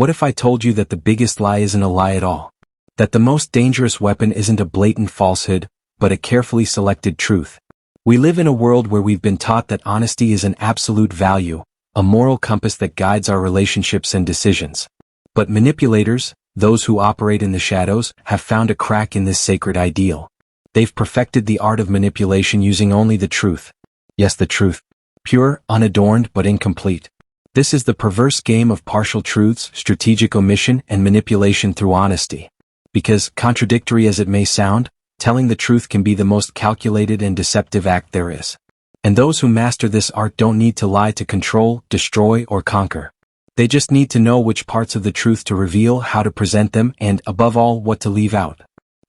What if I told you that the biggest lie isn't a lie at all? That the most dangerous weapon isn't a blatant falsehood, but a carefully selected truth. We live in a world where we've been taught that honesty is an absolute value, a moral compass that guides our relationships and decisions. But manipulators, those who operate in the shadows, have found a crack in this sacred ideal. They've perfected the art of manipulation using only the truth. Yes, the truth. Pure, unadorned, but incomplete. This is the perverse game of partial truths, strategic omission, and manipulation through honesty. Because, contradictory as it may sound, telling the truth can be the most calculated and deceptive act there is. And those who master this art don't need to lie to control, destroy, or conquer. They just need to know which parts of the truth to reveal, how to present them, and, above all, what to leave out.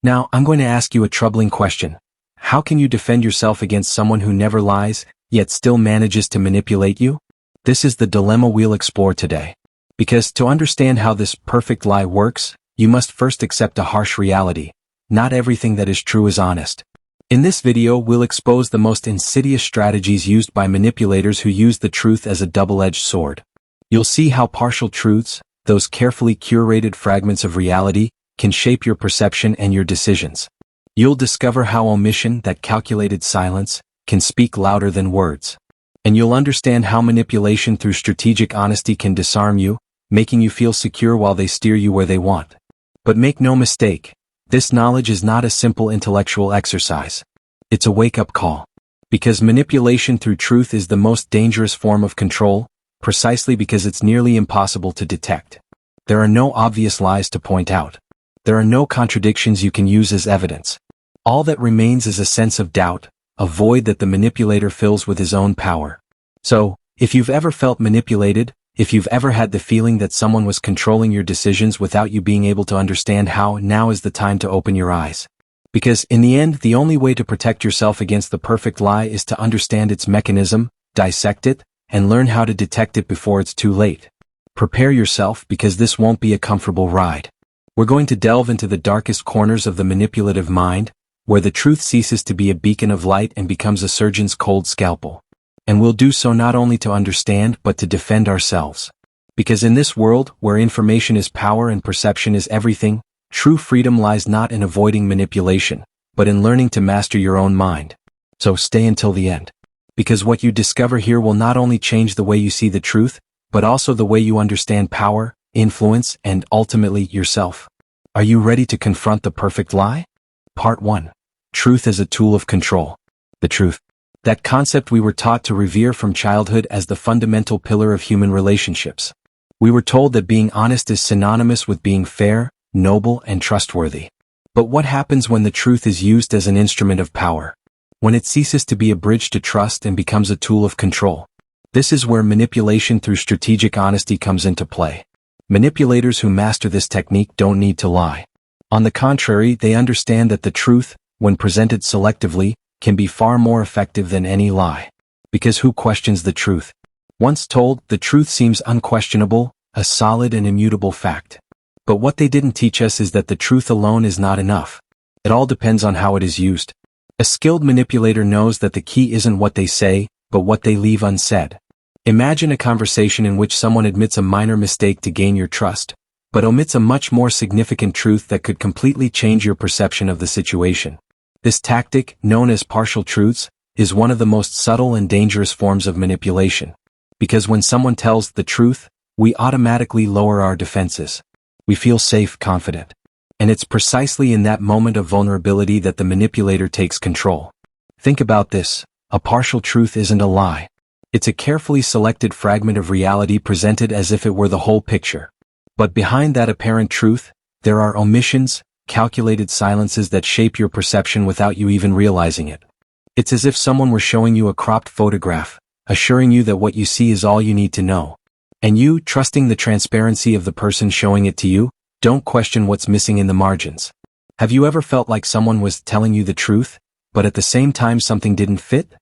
Now, I'm going to ask you a troubling question. How can you defend yourself against someone who never lies, yet still manages to manipulate you? This is the dilemma we'll explore today. Because to understand how this perfect lie works, you must first accept a harsh reality. Not everything that is true is honest. In this video, we'll expose the most insidious strategies used by manipulators who use the truth as a double-edged sword. You'll see how partial truths, those carefully curated fragments of reality, can shape your perception and your decisions. You'll discover how omission, that calculated silence, can speak louder than words. And you'll understand how manipulation through strategic honesty can disarm you, making you feel secure while they steer you where they want. But make no mistake, this knowledge is not a simple intellectual exercise. It's a wake-up call. Because manipulation through truth is the most dangerous form of control, precisely because it's nearly impossible to detect. There are no obvious lies to point out. There are no contradictions you can use as evidence. All that remains is a sense of doubt, a void that the manipulator fills with his own power. So, if you've ever felt manipulated, if you've ever had the feeling that someone was controlling your decisions without you being able to understand how, now is the time to open your eyes. Because, in the end, the only way to protect yourself against the perfect lie is to understand its mechanism, dissect it, and learn how to detect it before it's too late. Prepare yourself because this won't be a comfortable ride. We're going to delve into the darkest corners of the manipulative mind, where the truth ceases to be a beacon of light and becomes a surgeon's cold scalpel. And we'll do so not only to understand but to defend ourselves. Because in this world, where information is power and perception is everything, true freedom lies not in avoiding manipulation, but in learning to master your own mind. So stay until the end. Because what you discover here will not only change the way you see the truth, but also the way you understand power, influence, and ultimately yourself. Are you ready to confront the perfect lie? Part 1. Truth as a tool of control. The truth. That concept we were taught to revere from childhood as the fundamental pillar of human relationships. We were told that being honest is synonymous with being fair, noble, and trustworthy. But what happens when the truth is used as an instrument of power? When it ceases to be a bridge to trust and becomes a tool of control? This is where manipulation through strategic honesty comes into play. Manipulators who master this technique don't need to lie. On the contrary, they understand that the truth, when presented selectively, can be far more effective than any lie. Because who questions the truth? Once told, the truth seems unquestionable, a solid and immutable fact. But what they didn't teach us is that the truth alone is not enough. It all depends on how it is used. A skilled manipulator knows that the key isn't what they say, but what they leave unsaid. Imagine a conversation in which someone admits a minor mistake to gain your trust, but omits a much more significant truth that could completely change your perception of the situation. This tactic, known as partial truths, is one of the most subtle and dangerous forms of manipulation. Because when someone tells the truth, we automatically lower our defenses. We feel safe, confident. And it's precisely in that moment of vulnerability that the manipulator takes control. Think about this. A partial truth isn't a lie. It's a carefully selected fragment of reality presented as if it were the whole picture. But behind that apparent truth, there are omissions, calculated silences that shape your perception without you even realizing it. It's as if someone were showing you a cropped photograph, assuring you that what you see is all you need to know. And you, trusting the transparency of the person showing it to you, don't question what's missing in the margins. Have you ever felt like someone was telling you the truth, but at the same time something didn't fit?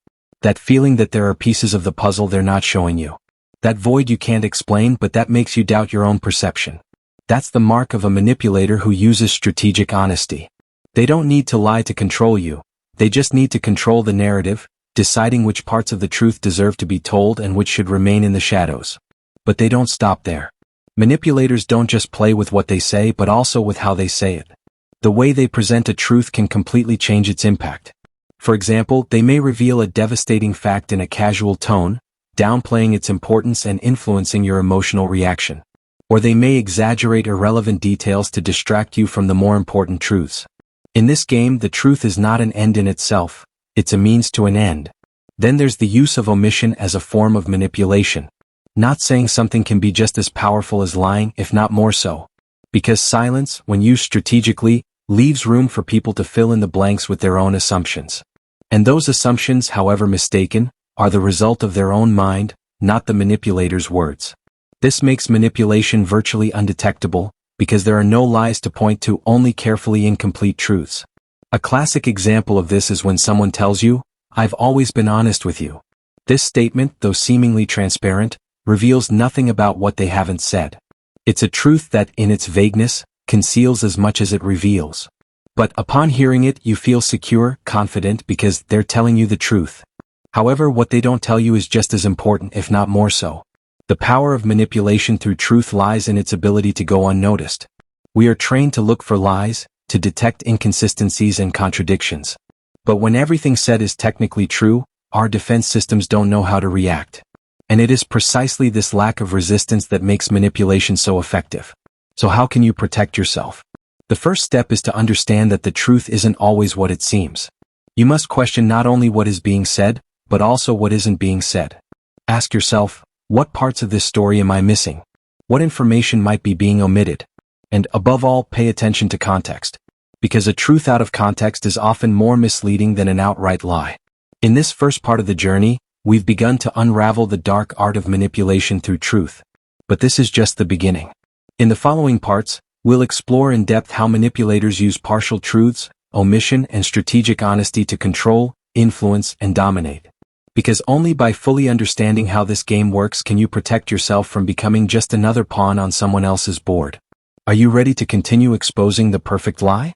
That feeling that there are pieces of the puzzle they're not showing you. That void you can't explain but that makes you doubt your own perception. That's the mark of a manipulator who uses strategic honesty. They don't need to lie to control you. They just need to control the narrative, deciding which parts of the truth deserve to be told and which should remain in the shadows. But they don't stop there. Manipulators don't just play with what they say but also with how they say it. The way they present a truth can completely change its impact. For example, they may reveal a devastating fact in a casual tone, downplaying its importance and influencing your emotional reaction. Or they may exaggerate irrelevant details to distract you from the more important truths. In this game, the truth is not an end in itself, it's a means to an end. Then there's the use of omission as a form of manipulation. Not saying something can be just as powerful as lying, if not more so. Because silence, when used strategically, leaves room for people to fill in the blanks with their own assumptions. And those assumptions, however mistaken, are the result of their own mind, not the manipulator's words. This makes manipulation virtually undetectable, because there are no lies to point to, only carefully incomplete truths. A classic example of this is when someone tells you, "I've always been honest with you." This statement, though seemingly transparent, reveals nothing about what they haven't said. It's a truth that, in its vagueness, conceals as much as it reveals. But upon hearing it, you feel secure, confident, because they're telling you the truth. However, what they don't tell you is just as important, if not more so. The power of manipulation through truth lies in its ability to go unnoticed. We are trained to look for lies, to detect inconsistencies and contradictions. But when everything said is technically true, our defense systems don't know how to react. And it is precisely this lack of resistance that makes manipulation so effective. So how can you protect yourself? The first step is to understand that the truth isn't always what it seems. You must question not only what is being said, but also what isn't being said. Ask yourself, what parts of this story am I missing? What information might be being omitted? And above all, pay attention to context. Because a truth out of context is often more misleading than an outright lie. In this first part of the journey, we've begun to unravel the dark art of manipulation through truth. But this is just the beginning. In the following parts, we'll explore in depth how manipulators use partial truths, omission, and strategic honesty to control, influence, and dominate. Because only by fully understanding how this game works can you protect yourself from becoming just another pawn on someone else's board. Are you ready to continue exposing the perfect lie?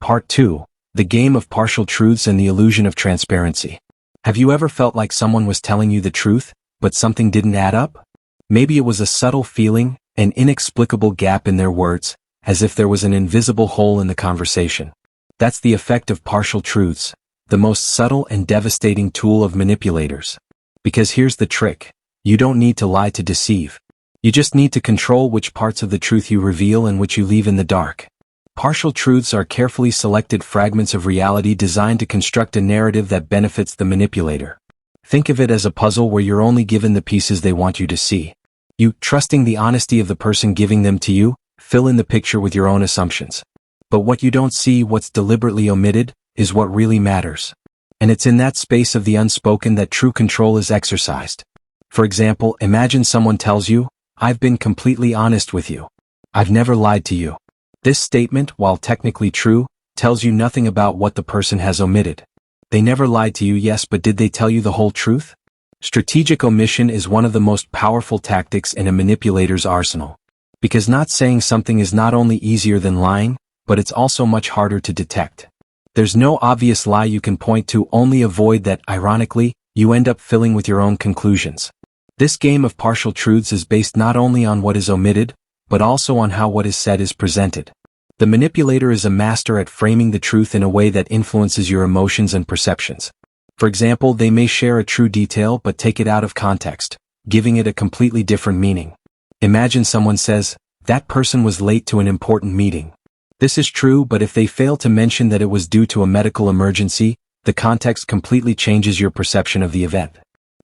Part 2. The game of partial truths and the illusion of transparency. Have you ever felt like someone was telling you the truth, but something didn't add up? Maybe it was a subtle feeling, an inexplicable gap in their words, as if there was an invisible hole in the conversation. That's the effect of partial truths, the most subtle and devastating tool of manipulators. Because here's the trick, you don't need to lie to deceive. You just need to control which parts of the truth you reveal and which you leave in the dark. Partial truths are carefully selected fragments of reality designed to construct a narrative that benefits the manipulator. Think of it as a puzzle where you're only given the pieces they want you to see. You, trusting the honesty of the person giving them to you, fill in the picture with your own assumptions. But what you don't see, what's deliberately omitted, is what really matters. And it's in that space of the unspoken that true control is exercised. For example, imagine someone tells you, "I've been completely honest with you. I've never lied to you." This statement, while technically true, tells you nothing about what the person has omitted. They never lied to you, yes, but did they tell you the whole truth? Strategic omission is one of the most powerful tactics in a manipulator's arsenal. Because not saying something is not only easier than lying, but it's also much harder to detect. There's no obvious lie you can point to, only a void that, ironically, you end up filling with your own conclusions. This game of partial truths is based not only on what is omitted, but also on how what is said is presented. The manipulator is a master at framing the truth in a way that influences your emotions and perceptions. For example, they may share a true detail but take it out of context, giving it a completely different meaning. Imagine someone says, "That person was late to an important meeting." This is true, but if they fail to mention that it was due to a medical emergency, the context completely changes your perception of the event.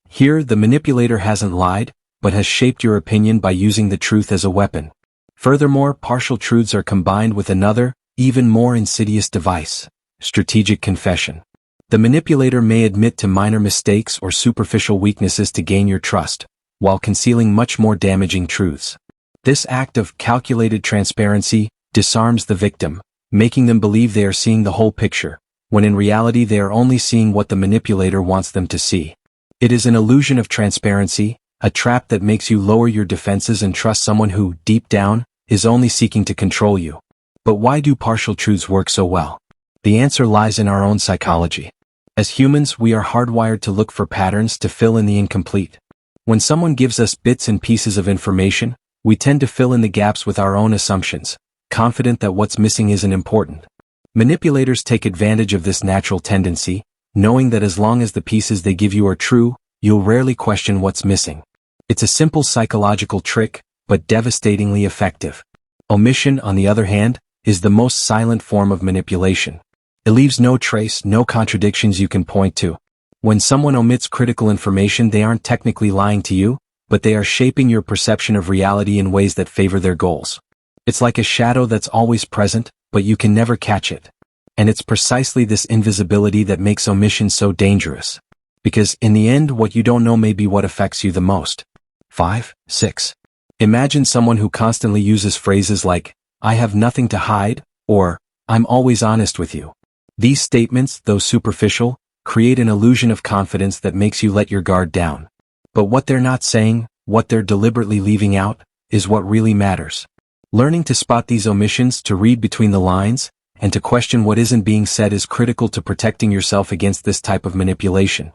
Here, the manipulator hasn't lied, but has shaped your opinion by using the truth as a weapon. Furthermore, partial truths are combined with another, even more insidious device: strategic confession. The manipulator may admit to minor mistakes or superficial weaknesses to gain your trust, while concealing much more damaging truths. This act of calculated transparency disarms the victim, making them believe they are seeing the whole picture, when in reality they are only seeing what the manipulator wants them to see. It is an illusion of transparency, a trap that makes you lower your defenses and trust someone who, deep down, is only seeking to control you. But why do partial truths work so well? The answer lies in our own psychology. As humans, we are hardwired to look for patterns to fill in the incomplete. When someone gives us bits and pieces of information, We tend to fill in the gaps with our own assumptions, confident that what's missing isn't important. Manipulators take advantage of this natural tendency, knowing that as long as the pieces they give you are true, you'll rarely question what's missing. It's a simple psychological trick, but devastatingly effective. Omission, on the other hand, is the most silent form of manipulation. It leaves no trace, no contradictions you can point to. When someone omits critical information, they aren't technically lying to you, but they are shaping your perception of reality in ways that favor their goals. It's like a shadow that's always present, but you can never catch it. And it's precisely this invisibility that makes omission so dangerous. Because in the end, what you don't know may be what affects you the most. 5. 6. Imagine someone who constantly uses phrases like, "I have nothing to hide," or, "I'm always honest with you." These statements, though superficial, create an illusion of confidence that makes you let your guard down. But what they're not saying, what they're deliberately leaving out, is what really matters. Learning to spot these omissions, to read between the lines, and to question what isn't being said is critical to protecting yourself against this type of manipulation.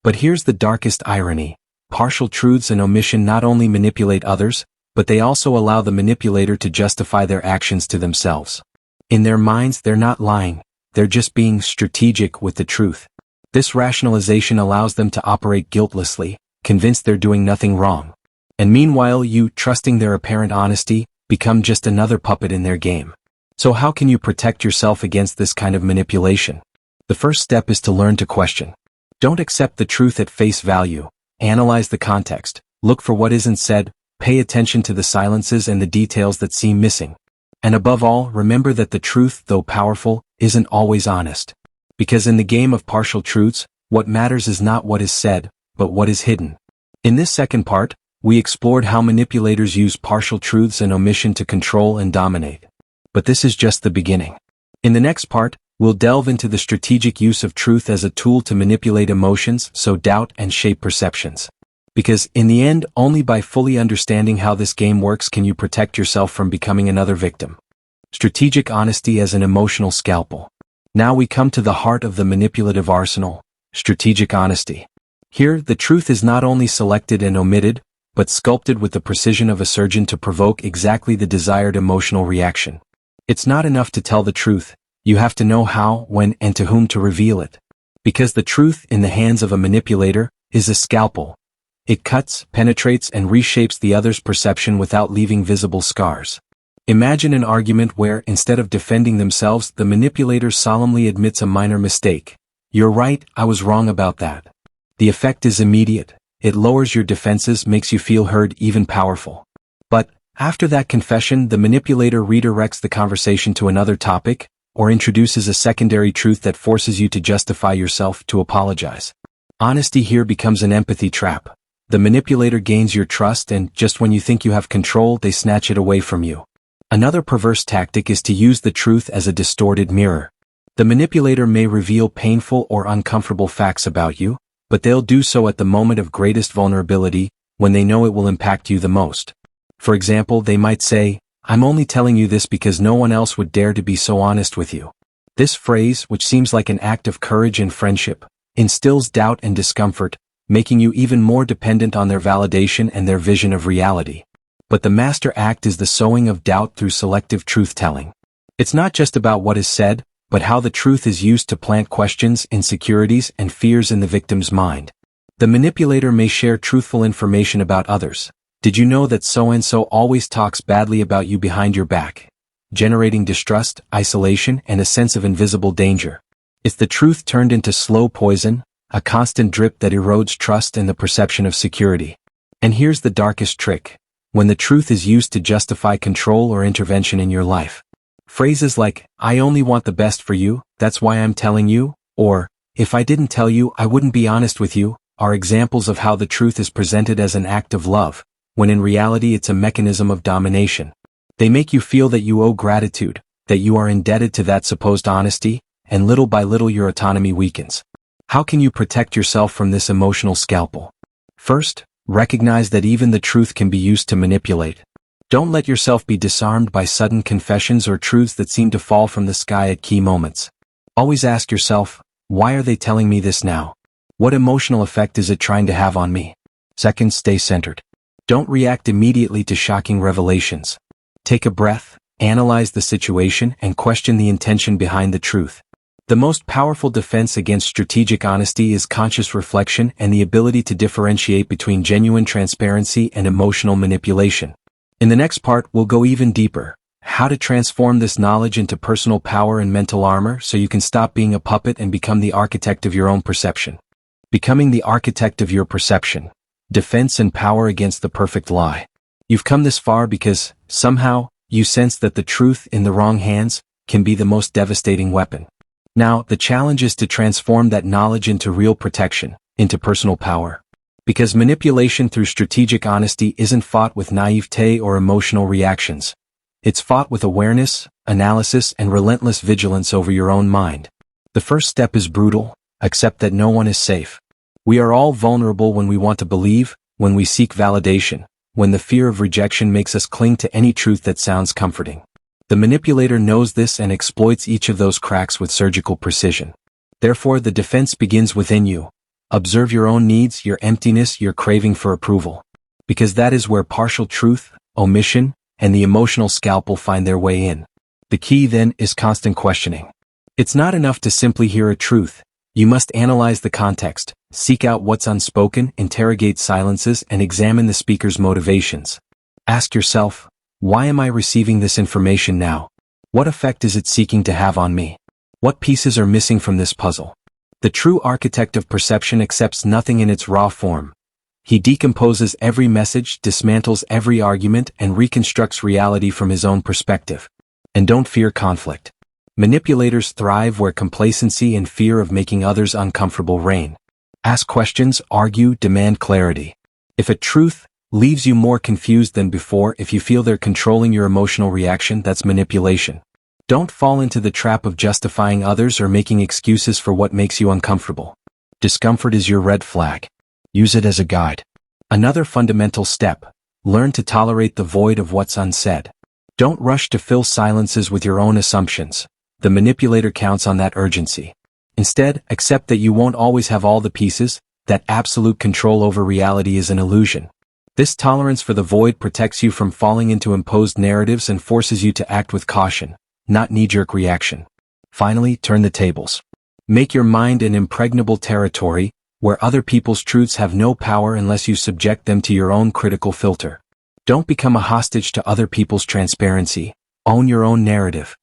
But here's the darkest irony. Partial truths and omission not only manipulate others, but they also allow the manipulator to justify their actions to themselves. In their minds, they're not lying, they're just being strategic with the truth. This rationalization allows them to operate guiltlessly, convinced they're doing nothing wrong. And meanwhile, you, trusting their apparent honesty, become just another puppet in their game. So how can you protect yourself against this kind of manipulation? The first step is to learn to question. Don't accept the truth at face value. Analyze the context. Look for what isn't said. Pay attention to the silences and the details that seem missing. And above all, remember that the truth, though powerful, isn't always honest. Because in the game of partial truths, what matters is not what is said, but what is hidden. In this second part, we explored how manipulators use partial truths and omission to control and dominate. But this is just the beginning. In the next part, we'll delve into the strategic use of truth as a tool to manipulate emotions, sow doubt, and shape perceptions. Because, in the end, only by fully understanding how this game works can you protect yourself from becoming another victim. Strategic honesty as an emotional scalpel. Now we come to the heart of the manipulative arsenal, strategic honesty. Here, the truth is not only selected and omitted, but sculpted with the precision of a surgeon to provoke exactly the desired emotional reaction. It's not enough to tell the truth, you have to know how, when, and to whom to reveal it. Because the truth, in the hands of a manipulator, is a scalpel. It cuts, penetrates, and reshapes the other's perception without leaving visible scars. Imagine an argument where, instead of defending themselves, the manipulator solemnly admits a minor mistake. "You're right, I was wrong about that." The effect is immediate. It lowers your defenses, makes you feel heard, even powerful. But, after that confession, the manipulator redirects the conversation to another topic, or introduces a secondary truth that forces you to justify yourself, to apologize. Honesty here becomes an empathy trap. The manipulator gains your trust, and just when you think you have control, they snatch it away from you. Another perverse tactic is to use the truth as a distorted mirror. The manipulator may reveal painful or uncomfortable facts about you, but they'll do so at the moment of greatest vulnerability, when they know it will impact you the most. For example, they might say, "I'm only telling you this because no one else would dare to be so honest with you." This phrase, which seems like an act of courage and friendship, instills doubt and discomfort, making you even more dependent on their validation and their vision of reality. But the master act is the sowing of doubt through selective truth-telling. It's not just about what is said, but how the truth is used to plant questions, insecurities, and fears in the victim's mind. The manipulator may share truthful information about others. "Did you know that so-and-so always talks badly about you behind your back?" Generating distrust, isolation, and a sense of invisible danger. It's the truth turned into slow poison, a constant drip that erodes trust and the perception of security. And here's the darkest trick. When the truth is used to justify control or intervention in your life. Phrases like, "I only want the best for you, that's why I'm telling you," or, "If I didn't tell you, I wouldn't be honest with you," are examples of how the truth is presented as an act of love, when in reality it's a mechanism of domination. They make you feel that you owe gratitude, that you are indebted to that supposed honesty, and little by little your autonomy weakens. How can you protect yourself from this emotional scalpel? First, recognize that even the truth can be used to manipulate. Don't let yourself be disarmed by sudden confessions or truths that seem to fall from the sky at key moments. Always ask yourself, why are they telling me this now? What emotional effect is it trying to have on me? Second, stay centered. Don't react immediately to shocking revelations. Take a breath, analyze the situation, and question the intention behind the truth. The most powerful defense against strategic honesty is conscious reflection and the ability to differentiate between genuine transparency and emotional manipulation. In the next part, we'll go even deeper. How to transform this knowledge into personal power and mental armor so you can stop being a puppet and become the architect of your own perception. Becoming the architect of your perception. Defense and power against the perfect lie. You've come this far because, somehow, you sense that the truth in the wrong hands can be the most devastating weapon. Now, the challenge is to transform that knowledge into real protection, into personal power. Because manipulation through strategic honesty isn't fought with naivete or emotional reactions. It's fought with awareness, analysis, and relentless vigilance over your own mind. The first step is brutal. Accept that no one is safe. We are all vulnerable when we want to believe, when we seek validation, when the fear of rejection makes us cling to any truth that sounds comforting. The manipulator knows this and exploits each of those cracks with surgical precision. Therefore, the defense begins within you. Observe your own needs, your emptiness, your craving for approval. Because that is where partial truth, omission, and the emotional scalpel find their way in. The key, then, is constant questioning. It's not enough to simply hear a truth. You must analyze the context, seek out what's unspoken, interrogate silences, and examine the speaker's motivations. Ask yourself, why am I receiving this information now? What effect is it seeking to have on me? What pieces are missing from this puzzle? The true architect of perception accepts nothing in its raw form. He decomposes every message, dismantles every argument, and reconstructs reality from his own perspective. And don't fear conflict. Manipulators thrive where complacency and fear of making others uncomfortable reign. Ask questions, argue, demand clarity. If a truth leaves you more confused than before, if you feel they're controlling your emotional reaction, that's manipulation. Don't fall into the trap of justifying others or making excuses for what makes you uncomfortable. Discomfort is your red flag. Use it as a guide. Another fundamental step. Learn to tolerate the void of what's unsaid. Don't rush to fill silences with your own assumptions. The manipulator counts on that urgency. Instead, accept that you won't always have all the pieces, that absolute control over reality is an illusion. This tolerance for the void protects you from falling into imposed narratives and forces you to act with caution, not knee-jerk reaction. Finally, turn the tables. Make your mind an impregnable territory, where other people's truths have no power unless you subject them to your own critical filter. Don't become a hostage to other people's transparency. Own your own narrative.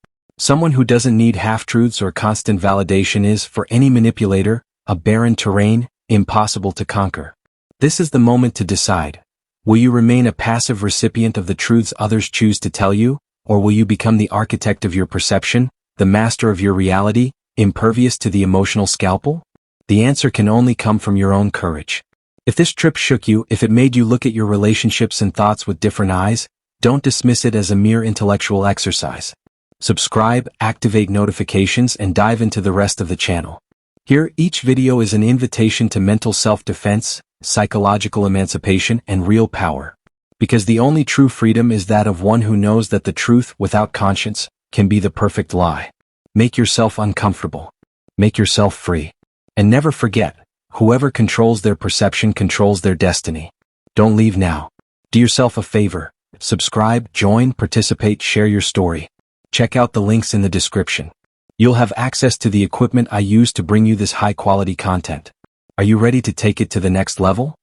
Someone who doesn't need half-truths or constant validation is, for any manipulator, a barren terrain, impossible to conquer. This is the moment to decide. Will you remain a passive recipient of the truths others choose to tell you, or will you become the architect of your perception, the master of your reality, impervious to the emotional scalpel? The answer can only come from your own courage. If this trip shook you, if it made you look at your relationships and thoughts with different eyes, don't dismiss it as a mere intellectual exercise. Subscribe, activate notifications, and dive into the rest of the channel. Here, each video is an invitation to mental self-defense, psychological emancipation, and real power. Because the only true freedom is that of one who knows that the truth, without conscience, can be the perfect lie. Make yourself uncomfortable. Make yourself free. And never forget, whoever controls their perception controls their destiny. Don't leave now. Do yourself a favor. Subscribe, join, participate, share your story. Check out the links in the description. You'll have access to the equipment I use to bring you this high-quality content. Are you ready to take it to the next level?